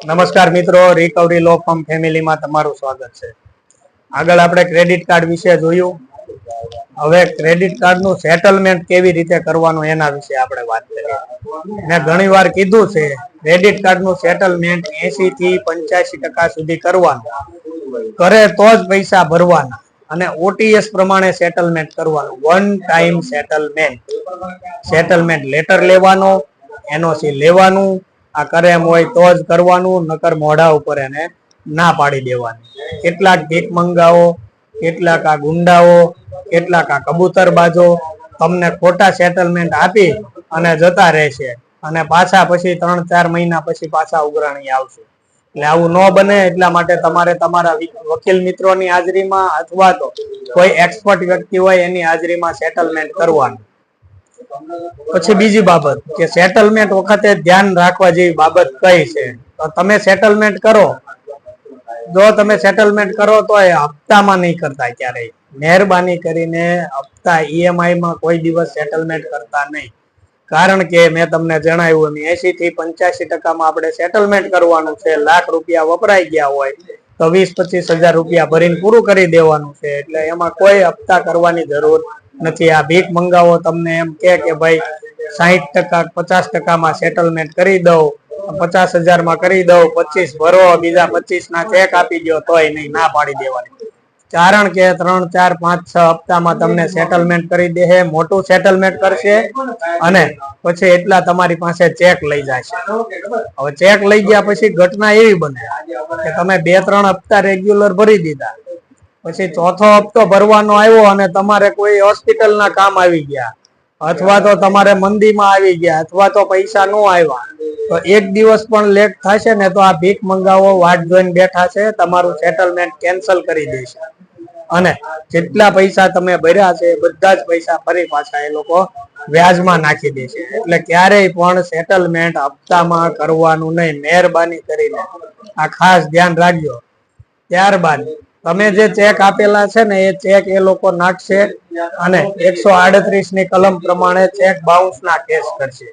નમસ્કાર મિત્રો, recovery law firm ફેમિલીમાં તમારું સ્વાગત છે। આગળ આપણે ક્રેડિટ કાર્ડ વિશે જોયું। હવે ક્રેડિટ કાર્ડનું સેટલમેન્ટ કેવી રીતે કરવાનું એના વિશે આપણે વાત કરીએ। મેં ઘણી વાર કીધું છે ક્રેડિટ કાર્ડનું સેટલમેન્ટ 80 થી 85% સુધી કરવાનું, કરે તો જ પૈસા ભરવાના અને ઓટીએસ પ્રમાણે સેટલમેન્ટ કરવાનું। વન ટાઈમ સેટલમેન્ટ લેટર લેવાનો, એનઓસી લેવાનું, આ કરે એમ હોય તો જ કરવાનું, નકર મોઢા ઉપર એને ના પાડી દેવાની। કેટલાક ભીખ મંગાવો, કેટલાક આ ગુંડાઓ, કેટલાક આ કબૂતરબાજો તમને ખોટા સેટલમેન્ટ આપી અને જતા રહેશે અને પાછા પછી 3-4 મહિના પછી પાછા ઉઘરાણી આવશે। એટલે આવું ન બને એટલા માટે તમારે તમારા વકીલ મિત્રોની હાજરીમાં અથવા તો કોઈ એક્સપર્ટ વ્યક્તિ હોય એની હાજરીમાં સેટલમેન્ટ કરવાનું। પછી બીજી બાબત કે સેટલમેન્ટ વખતે ધ્યાન રાખવા જેવી બાબત કઈ છે, તો તમે સેટલમેન્ટ કરો, જો તમે સેટલમેન્ટ કરો તો એ હપ્તામાં નહીં કરતા ક્યારેય। મહેરબાની કરીને હપ્તા ઈએમઆઈ માં કોઈ દિવસ સેટલમેન્ટ કરતા નહીં, કારણ કે મેં તમને જણાવ્યું એમ 80 થી 85% આપણે સેટલમેન્ટ કરવાનું છે। લાખ રૂપિયા વપરાઈ ગયા હોય તો 20-25 હજાર રૂપિયા ભરીને પૂરું કરી દેવાનું છે। એટલે એમાં કોઈ હપ્તા કરવાની જરૂર નથી। આ ભીખ મંગાવો તમને એમ કે ભાઈ 60% 50% સેટલમેન્ટ કરી દઉં, 50,000 માં કરી દઉં, 25 ભરો, બીજા 25 ના ચેક આપી દો, તોય નહીં, ના પાડી દેવાની। કારણ કે 3, 4, 5, 6 હપ્તામાં તમને સેટલમેન્ટ કરી દે, મોટું સેટલમેન્ટ કરશે અને પછી એટલા તમારી પાસે ચેક લઈ જશે। હવે ચેક લઈ ગયા પછી ઘટના એવી બને કે તમે 2-3 હપ્તા રેગ્યુલર ભરી દીધા, પછી ચોથો હપ્તો ભરવાનો આવ્યો અને તમારે કોઈ હોસ્પિટલના કામ આવી ગયા, અથવા તો તમારે મંદીમાં આવી ગયા, અથવા તો પૈસા ન આવ્યા, તો એક દિવસ પણ લેટ થશે ને તો આ ભીખ મંગાવો વાટ જોઈને બેઠા છે, તમારું સેટલમેન્ટ કેન્સલ કરી દેશે અને જેટલા પૈસા તમે ભર્યા છે બધા જ પૈસા ફરી પાછા એ લોકો વ્યાજમાં નાખી દેશે। એટલે ક્યારેય પણ સેટલમેન્ટ હપ્તામાં કરવાનું નહીં, મહેરબાની કરીને આ ખાસ ધ્યાન રાખજો। ત્યારબાદ તમે જે ચેક આપેલા છે ને એ ચેક એ લોકો નાખશે અને 138 ની કલમ પ્રમાણે ચેક બાઉન્સ ના કેસ કરશે।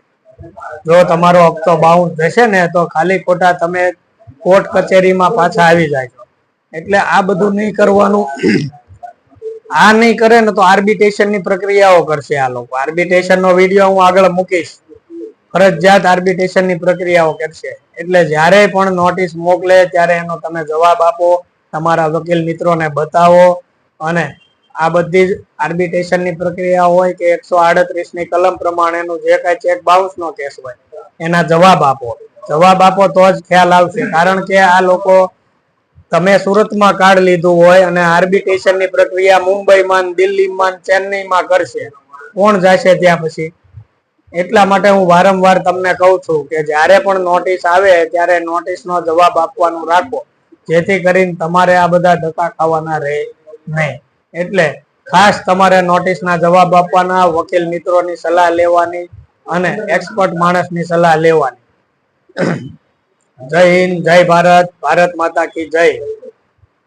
જો તમારો હપ્તો બાઉન્સ જશે ને તો ખાલી ખોટા તમે કોર્ટ કચેરીમાં પાછા આવી જાય। એટલે આ બધું નહીં કરવાનું। આ નહીં કરે ને તો આર્બિટ્રેશન ની પ્રક્રિયાઓ કરશે આ લોકો। આર્બિટ્રેશન નો વિડીયો હું આગળ મૂકીશ, ફરજિયાત આર્બિટ્રેશન ની પ્રક્રિયાઓ કરશે। એટલે જ્યારે પણ નોટિસ મોકલે ત્યારે એનો તમે જવાબ આપો, તમારા વકીલ મિત્રોને બતાવો અને આ બધી જ આર્બિટ્રેશન ની પ્રક્રિયા હોય કે 138 ની કલમ પ્રમાણેનું જે કઈ ચેક બાઉન્સ નો કેસ હોય એના જવાબ આપો તો જ ખ્યાલ આવશે। કારણ કે આ લોકો તમે સુરતમાં કાર્ડ લીધું હોય અને આર્બિટ્રેશન ની પ્રક્રિયા મુંબઈમાં, દિલ્હીમાં, ચેન્નઈમાં કરશે, કોણ જશે ત્યાં પછી? એટલા માટે હું વારંવાર તમને કહું છું કે જ્યારે પણ નોટિસ આવે ત્યારે નોટિસ નો જવાબ આપવાનું રાખો, જેથી કરીને તમારે આ બધા ધક્કા ખાવાના રહે નહીં। એટલે ખાસ તમારે નોટિસ ના જવાબ આપવાના, વકીલ મિત્રોની સલાહ લેવાની અને એક્સપર્ટ માણસની સલાહ લેવાની। જય હિન્દ, જય ભારત, ભારત માતા કી જય।